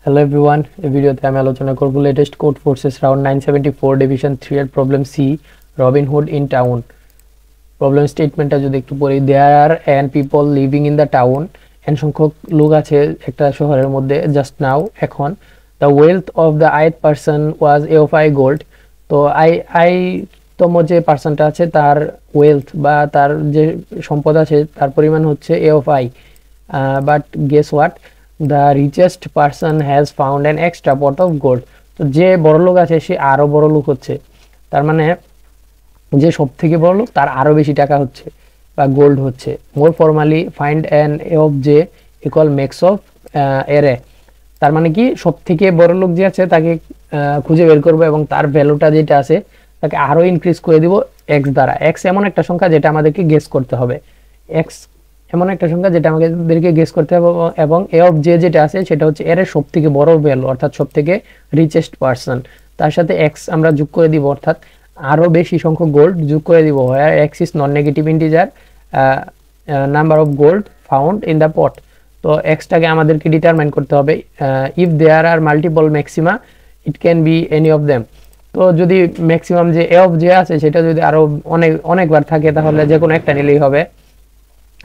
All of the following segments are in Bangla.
Hello everyone, এই ভিডিওতে আমি আলোচনা করব latest code forces round 974 division 3 এর problem C Robin Hood in town. Problem স্টেটমেন্টটা যদি একটু পড়ি, there are N people living in the town, N সংখ্যক লোক আছে একটা শহরের মধ্যে জাস্ট নাও এখন। The wealth of the ith person was A of I gold. তো আই তম যে পার্সনটা আছে তার ওয়েলথ বা তার যে সম্পদ আছে তার পরিমাণ হচ্ছে A of I, but guess what, the richest person has found an extra pot of gold. তো যে বড় লোক আছে সে আরো বড় লোক হচ্ছে, তার মানে যে সব থেকে বড় লোক তার আরো বেশি টাকা হচ্ছে বা গোল্ড হচ্ছে। More formally find an A of J equal max of array. তার মানে কি, সব থেকে বড় লোক যে আছে তাকে খুঁজে বের করবো এবং তার ভ্যালুটা যেটা আছে তাকে আরো ইনক্রিজ করে দিব এক্স দ্বারা। এক্স এমন একটা সংখ্যা যেটা আমাদেরকে গেস করতে হবে, এক্স এমন একটা সংখ্যা যেটা আমাদেরকে গেস করতে হবে, এবং এ অফ জে যেটা আছে সেটা হচ্ছে এর সব থেকে বড় ভ্যালু অর্থাৎ সব থেকে রিচেস্ট পারসন। তার সাথে এক্স আমরা যোগ করে দিব, অর্থাৎ আরো বেশি সংখ্যক গোল্ড যোগ করে দিব। Where X is non negative integer number of gold found in the pot. তো এক্সটাকে আমাদেরকে ডিটারমাইন করতে হবে। If there are multiple maxima it can be any of them. তো যদি ম্যাক্সিমাম যে এ অফ জে আছে সেটা যদি আরো অনেকবার থাকে তাহলে যে কোনো একটা নিলেই হবে।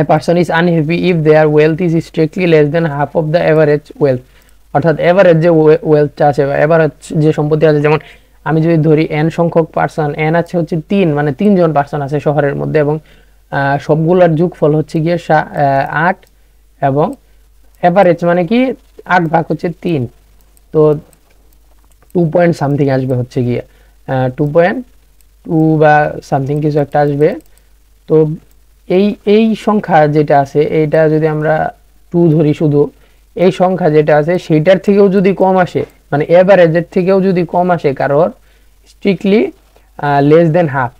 A person is unhappy if their wealth is strictly less than half of the average wealth। অর্থাৎ এভারেজ যে ওয়েলথটা আছে বা এভারেজ যে সম্পত্তি আছে, যেমন আমি যদি ধরি এন সংখ্যক পার্সন, এন আছে হচ্ছে 3, মানে 3 জন পার্সন আছে শহরের মধ্যে এবং সবগুলোর যোগফল হচ্ছে গিয়ে 8 এবং এভারেজ মানে কি 8 ভাগ হচ্ছে 3, তো 2 পয়েন্ট সামথিং আসবে হচ্ছে গিয়ে 2.2 বা সামথিং কিছু একটা আসবে। তো এই সংখ্যা যেটা আছে এইটা যদি আমরা 2 ধরি, শুধু এই সংখ্যা যেটা আছে সেইটার থেকেও যদি কম আসে, মানে এভারেজের থেকেও যদি কম আসে কারোর, strictly less than half.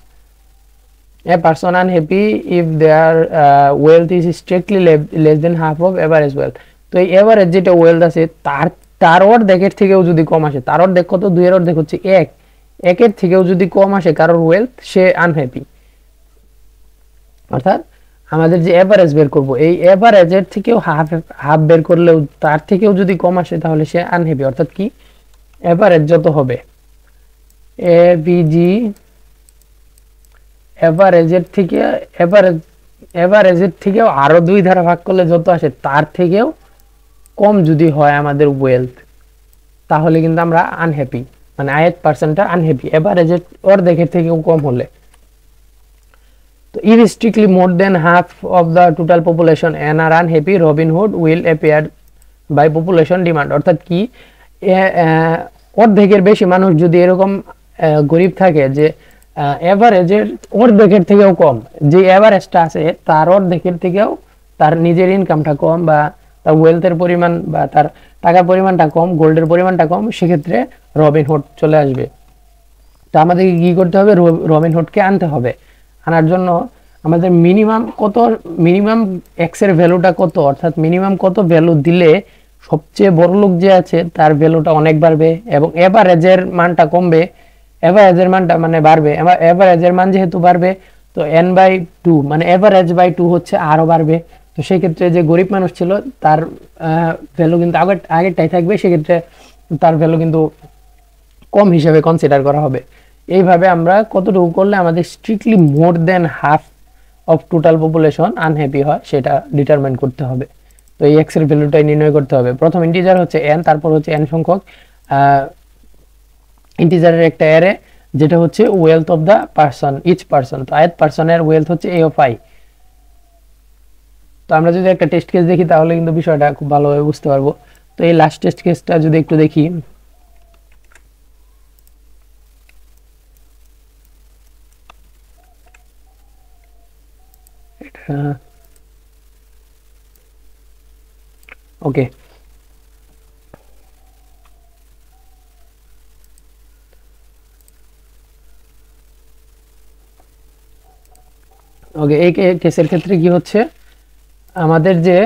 A person unhappy if their wealth is strictly less than half of average wealth. তো এই এভারেজ যেটা ওয়েলথ আছে তার অর্ধেকের থেকেও যদি কম আসে, তার অর্ধেক কত, 2 এর অর্ধেক হচ্ছে 1, একের থেকেও যদি কম আসে কারোর ওয়েলথ, সে আনহ্যাপি। অর্থাৎ আমাদের যে এভারেজ বের করব, এই এভারেজের থেকেও হাফ বের করলেও তার থেকেও যদি কম আসে তাহলে সে আনহ্যাপি। অর্থাৎ কি, এভারেজ যত হবে এভিজি, এভারেজের থেকেও আরো 2 দ্বারা ভাগ করলে যত আসে তার থেকেও কম যদি হয় আমাদের ওয়েলথ, তাহলে কিন্তু আমরা আনহ্যাপি, মানে আয়ের পার্সেন্টটা আনহ্যাপি এভারেজের অর্ধেকের থেকেও কম হলে। তো if strictly more than half of the total population and are unhappy, Robin Hood will appear by population demand। অর্থাৎ কি, অর্ধেকের বেশি মানুষ যদি এরকম গরিব থাকে যে এভারেজের অর্ধেকের থেকেও কম, যে এভারেজটা আছে তার অর্ধেকের থেকেও তার নিজের ইনকামটা কম বা তার ওয়েলথের পরিমাণ বা তার টাকার পরিমাণটা কম, গোল্ডের পরিমাণটা কম, সেক্ষেত্রে রবিন হুড চলে আসবে। তো আমাদেরকে কি করতে হবে, রবিন হুডকে আনতে হবে। আনার জন্য আমাদের মিনিমাম এক্স এর ভ্যালুটা কত, অর্থাৎ মিনিমাম কত ভ্যালু দিলে সবচেয়ে বড় লোক যে আছে তার ভ্যালুটা অনেক বাড়বে এবং এভারেজের মানটা কমবে, এভারেজের মানটা মানে বাড়বে, এভারেজের মান যেহেতু বাড়বে তো n/2 মানে এভারেজ বাই 2 হচ্ছে আরো বাড়বে। তো সেক্ষেত্রে যে গরিব মানুষ ছিল তার ভ্যালু কিন্তু আগেরটাই থাকবে, সেক্ষেত্রে তার ভ্যালু কিন্তু কম হিসেবে কনসিডার করা হবে। এইভাবে আমরা কতটুকু করলে আমাদের strictly more than half of total population unhappy হয় সেটা ডিটারমাইন করতে হবে। তো এই এক্স এর ভ্যালুটাই নির্ণয় করতে হবে। প্রথম ইন্টিজার হচ্ছে n, তারপর হচ্ছে n সংখ্যক ইন্টিজারের একটা অ্যারে যেটা হচ্ছে wealth of the person, each person. তো আইথ পারসনের ওয়েলথ হচ্ছে a অফ i। তো আমরা যদি একটা টেস্ট কেস দেখি তাহলে কিন্তু বিষয়টা খুব ভালোভাবে বুঝতে পারবো। তো এই লাস্ট টেস্ট কেসটা যদি একটু দেখি, ওকে, এই কেসের ক্ষেত্রে কি হচ্ছে, আমাদের যে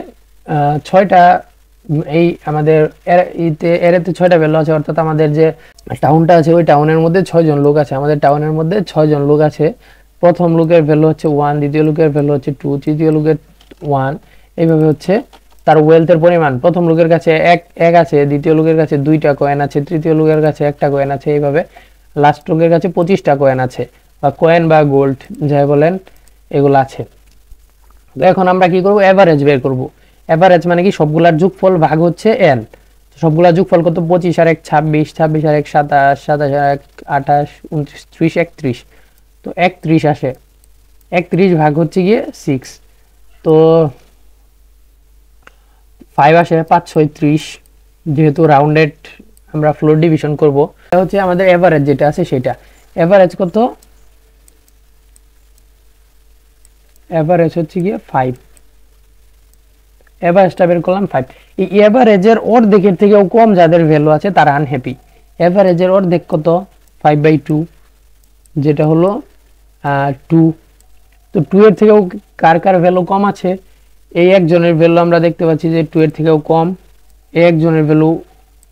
6টা এই আমাদের এরেতে 6টা ভ্যালু আছে, অর্থাৎ আমাদের যে টাউনটা আছে ওই টাউনের মধ্যে 6 জন লোক আছে, আমাদের টাউনের মধ্যে 6 জন লোক আছে। প্রথম লোকের ভ্যালু হচ্ছে 1, দ্বিতীয় লোকের ভ্যালু হচ্ছে 2, তৃতীয় লোকের 1, এইভাবে হচ্ছে তার ওয়েলথের পরিমাণ, প্রথম লোকের কাছে এক আছে, দ্বিতীয় লোকের কাছে 2টা কয়েন আছে, তৃতীয় লোকের কাছে 1টা কয়েন আছে, এইভাবে লাস্ট লোকের কাছে 25টা কয়েন আছে, বা কয়েন বা গোল্ড যাই বলেন এগুলো আছে। তো এখন আমরা কি করব, এভারেজ বের করব। এভারেজ মানে কি, সবগুলার যোগফল ভাগ হচ্ছে n। সবগুলার যোগফল কত, 25 আর 1 26, 26 আর 1 27, 27 আর 1 28, 29, 30, 31। তো 31 আসে, 31 ভাগ হচ্ছে গিয়ে 6, তো 5 আসে, 5 6 30। যেহেতু রাউন্ডেড আমরা ফ্লোর ডিভিশন করব, এটা হচ্ছে আমাদের এভারেজ যেটা আছে সেটা। এভারেজ কত, এভারেজ হচ্ছে গিয়ে 5, এভারেজটা বের করলাম 5। এই এভারেজের অর্ধেকের থেকেও কম যাদের ভ্যালু আছে তারা আনহ্যাপি। এভারেজের অর্ধেক কত, 5/2, যেটা হলো 2। তো 2 এর থেকেও কার কার ভ্যালু কম আছে, এই একজনের ভ্যালু আমরা দেখতে পাচ্ছি যে 2 এর থেকেও কম, এই একজনের ভ্যালু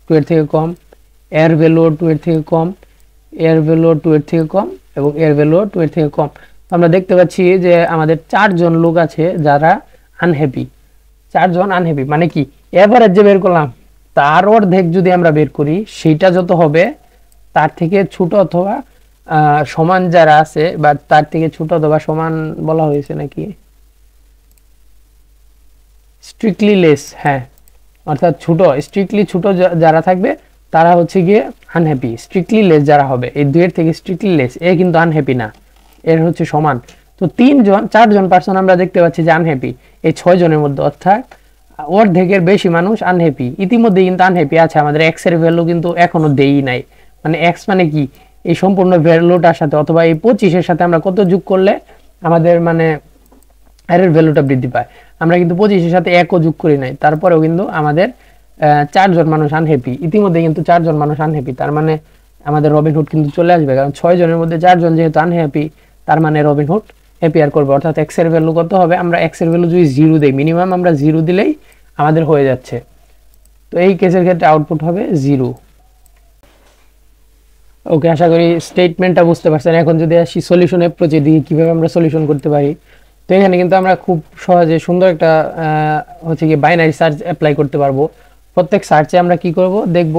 2 এর থেকে কম, এর ভ্যালু 2 এর থেকে কম, এর ভ্যালু 2 এর থেকে কম, এবং এর ভ্যালু 2 এর থেকে কম। আমরা দেখতে পাচ্ছি যে আমাদের 4 জন লোক আছে যারা আনহ্যাপি। 4 জন আনহ্যাপি মানে কি, এভারেজ যে বের করলাম তার অর্ধেক যদি আমরা বের করি, সেইটা যত হবে তার থেকে ছোট অথবা সমান যারা আছে, বা তার থেকে ছোট অথবা সমান বলা হয়েছে নাকি, স্ট্রিক্টলি লেস, হ্যাঁ, অর্থাৎ ছোট, স্ট্রিক্টলি ছোট যারা থাকবে তারা হচ্ছে গিয়ে আনহ্যাপি। স্ট্রিক্টলি লেস যারা হবে, এই 2 এর থেকে স্ট্রিক্টলি লেস, এ কিন্তু আনহ্যাপি না, এর হচ্ছে সমান। তো 4 জন পার্সন আমরা দেখতে পাচ্ছি যে আনহ্যাপি, এই 6 জনের মধ্যে, অর্থাৎ অর্ধেকের বেশি মানুষ আনহ্যাপি। ইতিমধ্যে কিন্তু আনহ্যাপি আছে, আমাদের এক্স এর ভ্যালু কিন্তু এখনো দেই নাই। মানে এক্স মানে কি, এই সম্পূর্ণ ভ্যালুটার সাথে অথবা এই 25 এর সাথে আমরা কত যোগ করলে আমাদের মানে এর ভ্যালুটা বৃদ্ধি পায়। আমরা কিন্তু 25 এর সাথে 1ও যোগ করি নাই, তারপরেও কিন্তু আমাদের 4 জন মানুষ আনহ্যাপি। ইতিমধ্যে কিন্তু 4 জন মানুষ আনহ্যাপি, তার মানে আমাদের রবিনহুড কিন্তু চলে আসবে, কারণ 6 জনের মধ্যে 4 জন যেহেতু আনহ্যাপি, তার মানে রবিনহুড হ্যাপিয়ার করবে। অর্থাৎ এক্স এর ভ্যালু কত হবে, আমরা এক্স এর ভ্যালু যদি 0 দেই, মিনিমাম আমরা 0 দিলেই আমাদের হয়ে যাচ্ছে। তো এই কেসের ক্ষেত্রে আউটপুট হবে 0। ওকে, আশা করি স্টেটমেন্টটা বুঝতে পারছেন। এখন যদি আসি সলিউশন অ্যাপ্রোচে, দিই কিভাবে আমরা সলিউশন করতে পারি। তো এখানে কিন্তু আমরা খুব সহজে সুন্দর একটা হচ্ছে কি বাইনারি সার্চ অ্যাপ্লাই করতে পারবো। প্রত্যেক সার্চে আমরা কি করব, দেখব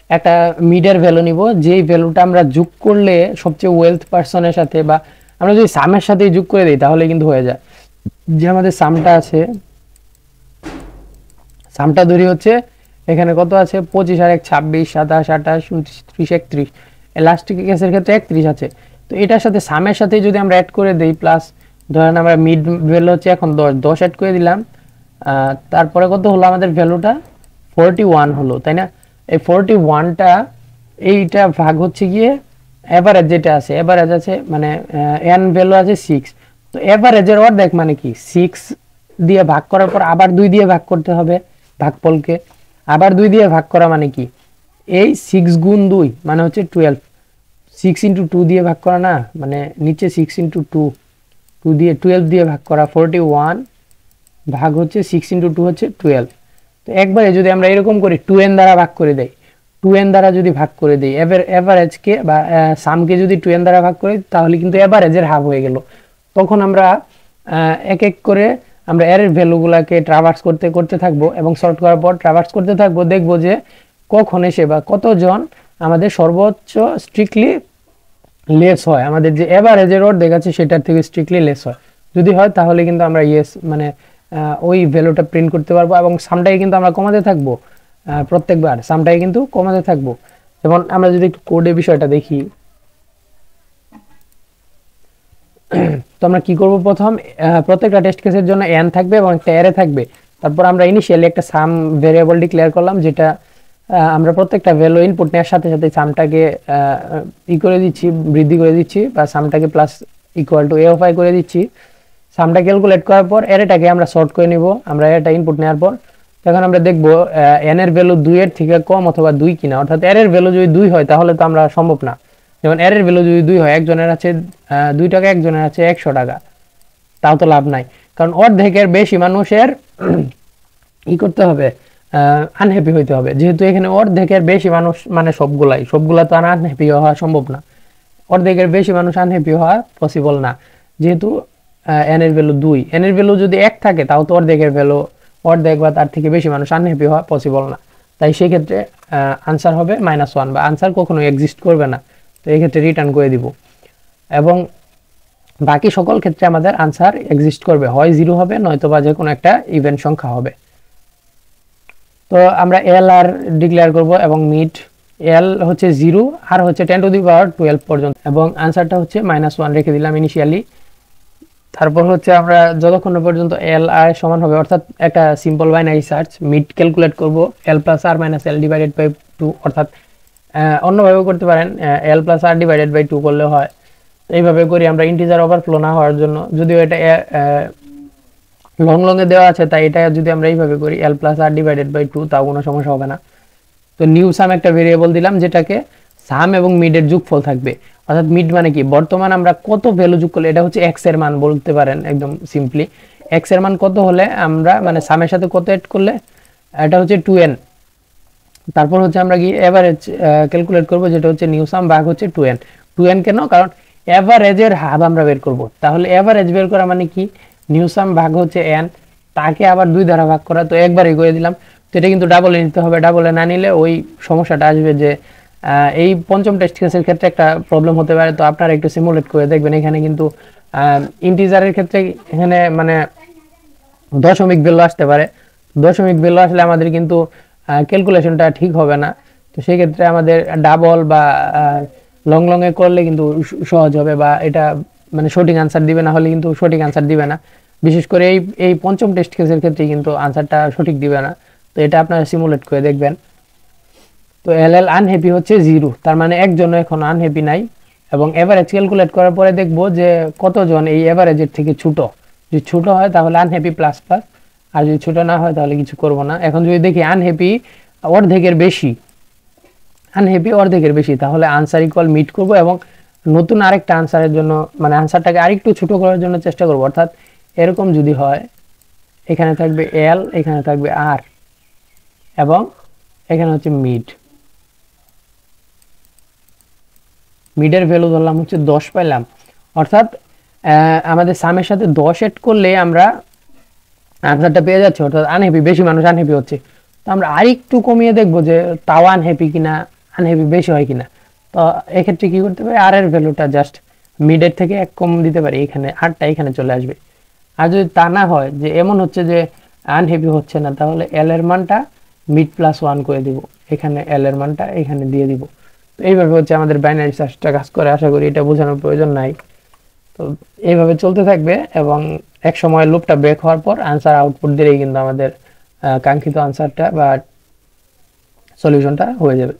একটা মিডের ভ্যালু নিব, যেই ভ্যালুটা আমরা যোগ করলে সবচেয়ে ওয়েলথ পার্সনের সাথে, বা আমরা যদি সামের সাথে যোগ করে দিই তাহলে কিন্তু হয়ে যায়। যে আমাদের সামটা আছে, সামটা ধরি হচ্ছে এখানে কত আছে, 25 আর 1 26, 27, 28, 29, 30, 31। লাস্ট কেসের ক্ষেত্রে 31 আছে। তো এটার সাথে সামের সাথে যদি আমরা অ্যাড করে দেই, প্লাস ধরেন আমরা মিড ভ্যালু হচ্ছে এখন 10 অ্যাড করে দিলাম, তারপরে কত হলো আমাদের ভ্যালুটা 41 হলো, তাই না? এই 41টা এইটা ভাগ হচ্ছে গিয়ে এভারেজ যেটা আছে, এভারেজ আছে মানে এন ভ্যালু আছে 6। তো এভারেজের অর্ধেক মানে কি, 6 দিয়ে ভাগ করার পর আবার 2 দিয়ে ভাগ করতে হবে ভাগফলকে। আবার 2 দিয়ে ভাগ করা মানে কি, এই 6 গুণ 2 মানে হচ্ছে 12। 6 ইন্টু 2 দিয়ে ভাগ করা না, মানে নিচে 6 ইন্টু 2 দিয়ে 12 দিয়ে ভাগ করা, 41 ভাগ হচ্ছে 6 ইন্টু 2 হচ্ছে 12। তো একবারে যদি আমরা এরকম করি 2n দ্বারা ভাগ করে দেই, 2n দ্বারা যদি ভাগ করে দেই, এভারেজকে বা সামকে যদি 2n দ্বারা ভাগ করি, তাহলে কিন্তু এভারেজের হাফ হয়ে গেল। তখন আমরা এক এক করে আমরা এর ভ্যালুগুলোকে ট্রাভার্স করতে করতে থাকবো, এবং সর্ট করার পর ট্রাভার্স করতে থাকবো, দেখবো যে কখন এসে বা কতজন আমাদের সর্বোচ্চ স্ট্রিক্টলি লেস হয়, আমাদের যে এভারেজের অর্ধেক আছে সেটার থেকে স্ট্রিক্টলি লেস হয়। যদি হয় তাহলে কিন্তু আমরা ইয়েস মানে ওই ভ্যালুটা প্রিন্ট করতে পারবো, এবং সামটাই কিন্তু আমরা কমাতে থাকবো, প্রত্যেকবার সামটাই কিন্তু কমাতে থাকবো। যেমন আমরা যদি একটু কোডের বিষয়টা দেখি, তো আমরা কি করব, প্রথম প্রত্যেকটা টেস্ট কেসের জন্য n থাকবে এবং একটা অ্যারে থাকবে। তারপর আমরা ইনিশিয়ালি একটা সাম ভেরিয়েবল ডিক্লেয়ার করলাম, যেটা আমরা প্রত্যেকটা ভ্যালু ইনপুট নেওয়ার সাথে সাথে সামটাকে ই করে দিচ্ছি, বৃদ্ধি করে দিচ্ছি, বা সামটাকে plus equal to a of i করে দিচ্ছি। সামটা ক্যালকুলেট করার পর অ্যারেটাকে আমরা সর্ট করে নিব, আমরা এটা ইনপুট নেওয়ার পর। তখন আমরা দেখব n এর ভ্যালু 2 এর থেকে কম অথবা 2 কিনা, অর্থাৎ এর ভ্যালু যদি 2 হয় তাহলে তো আমরা সম্ভব না। যেমন এর ভ্যালু যদি 2 হয়, একজনের আছে 2 টাকা, একজনের আছে 100 টাকা, তাও তো লাভ নাই, কারণ অর্ধেকের বেশি মানুষের ই করতে হবে, আনহ্যাপি হইতে হবে। যেহেতু এখানে অর্ধেকের বেশি মানুষ মানে সবগুলা তো আনহ্যাপি হওয়া সম্ভব না, অর্ধেকের বেশি মানুষ আনহ্যাপি হওয়া পসিবল না। যেহেতু n এর ভ্যালু 2, n এর ভ্যালু যদি 1 থাকে তাও তো অর্ধেকের ভ্যালু অর্ধেক বা তার থেকে বেশি মানুষ আনহ্যাপি হওয়া পসিবল না। তাই সেই ক্ষেত্রে আনসার হবে -1 বা আনসার কখনো এক্সিস্ট করবে না। তো এই ক্ষেত্রে রিটার্ন করে দিব। এবং বাকি সকল ক্ষেত্রে আমাদের আনসার এক্সিস্ট করবে, হয় 0 হবে নয়তো বা যে কোনো একটা ইভেন্ট সংখ্যা হবে। তো আমরা এল আর ডিক্লেয়ার করব এবং মিড এল হচ্ছে 0 আর হচ্ছে 10^12 পর্যন্ত এবং আনসারটা হচ্ছে -1 রেখে দিলাম ইনিশিয়ালি। তারপর হচ্ছে আমরা যতক্ষণ পর্যন্ত এল আর সমান হবে, অর্থাৎ একটা simple binary search mid calculate করব L plus R minus L divided by 2, অর্থাৎ অন্যভাবেও করতে পারেন, L plus R divided by 2 করলে হয়। এইভাবে করি আমরা ইন্টিজার ওভারফ্লো না হওয়ার জন্য, যদিও এটা লং লং এ দেওয়া আছে তাই এটা যদি আমরা এইভাবে করি এল প্লাস আর ডিভাইডেড বাই 2, তাও কোনো সমস্যা হবে না। তো নিউ সাম একটা ভেরিয়েবল দিলাম যেটাকে সাম এবং মিডের যোগফল থাকবে, অর্থাৎ মিড মানে কি বর্তমান আমরা কত ভ্যালু যোগ করলে, এটা হচ্ছে এক্স এর মান বলতে পারেন একদম সিম্পলি। এক্স এর মান কত হলে আমরা মানে সামের সাথে কত এড করলে, এটা হচ্ছে 2n। তারপর হচ্ছে আমরা কি এভারেজ ক্যালকুলেট করব, যেটা হচ্ছে নিউ সাম ভাগ হচ্ছে 2n। 2n কেন? কারণ এভারেজের হাব আমরা বের করব। তাহলে এভারেজ বের করা মানে কি, নিউ সাম ভাগ হচ্ছে n, তাকে আবার 2 দ্বারা ভাগ করা, তো একবারই করে দিলাম। তো এটা কিন্তু ডাবলে নিতে হবে, ডাবলে না নিলে ওই সমস্যাটা আসবে যে এই পঞ্চম টেস্ট কেসের ক্ষেত্রে একটা প্রবলেম হতে পারে। তো আপনারা একটু সিমুলেট করে দেখবেন, এখানে কিন্তু ইন্টিজারের ক্ষেত্রে এখানে মানে দশমিক ভ্যালু আসতে পারে। দশমিক ভ্যালু আসলে আমাদের কিন্তু ক্যালকুলেশনটা ঠিক হবে না। তো সেই ক্ষেত্রে আমাদের ডাবল বা লং লং এ করলে কিন্তু সহজ হবে, বা এটা মানে সঠিক আনসার দিবে, না হলে কিন্তু সঠিক আনসার দিবে না। বিশেষ করে এই পঞ্চম টেস্ট কেসের ক্ষেত্রে কিন্তু আনসারটা সঠিক দিবে না। তো এটা আপনারা সিমুলেট করে দেখবেন। তো এল আনহ্যাপি হচ্ছে 0, তার মানে একজনও এখন আনহ্যাপি নাই। এবং এভারেজ ক্যালকুলেট করার পরে দেখব যে কতজন এই এভারেজের থেকে ছোট, যদি ছোট হয় তাহলে আনহ্যাপি প্লাস প্লাস, আর যদি ছোট না হয় তাহলে কিছু করব না। এখন যদি দেখি আনহ্যাপি অর্ধেকের বেশি, আনহ্যাপি অর্ধেকের বেশি, তাহলে আনসার ইকুয়াল মিট করব এবং নতুন আরেকটা আনসারের জন্য মানে আনসারটাকে আরেকটু ছোট করার জন্য চেষ্টা করব। অর্থাৎ এরকম যদি হয়, এখানে থাকবে এল, এখানে থাকবে আর, এবং এখানে হচ্ছে মিড। মিডের ভ্যালু ধরলাম হচ্ছে 10 পাইলাম, অর্থাৎ আমাদের সামের সাথে 10 এড করলে আমরা আনসারটা পেয়ে যাচ্ছি। অর্থাৎ আনহ্যাপি, বেশি মানুষ আনহ্যাপি হচ্ছে। তো আমরা আরেকটু কমিয়ে দেখবো যে তাও আনহ্যাপি কিনা, আনহ্যাপি বেশি হয় কিনা। তো এক্ষেত্রে কি করতে পারি, আর এর ভ্যালুটা জাস্ট মিডের থেকে 1 কম দিতে পারি, এখানে আরটা এখানে চলে আসবে। আর যদি তা না হয় যে এমন হচ্ছে যে আনহ্যাপি হচ্ছে না, তাহলে এল এর মানটা মিড প্লাস 1 করে দিব, এখানে এল এর মানটা এখানে দিয়ে দিব। তো এইভাবে হচ্ছে আমাদের বাইনারি সার্চটা কাজ করে। আশা করি এটা বোঝানোর প্রয়োজন নাই। তো এইভাবে চলতে থাকবে এবং এক সময় লুপটা ব্রেক হওয়ার পর আনসার আউটপুট দিলেই কিন্তু আমাদের কাঙ্ক্ষিত আনসারটা বা সলিউশনটা হয়ে যাবে।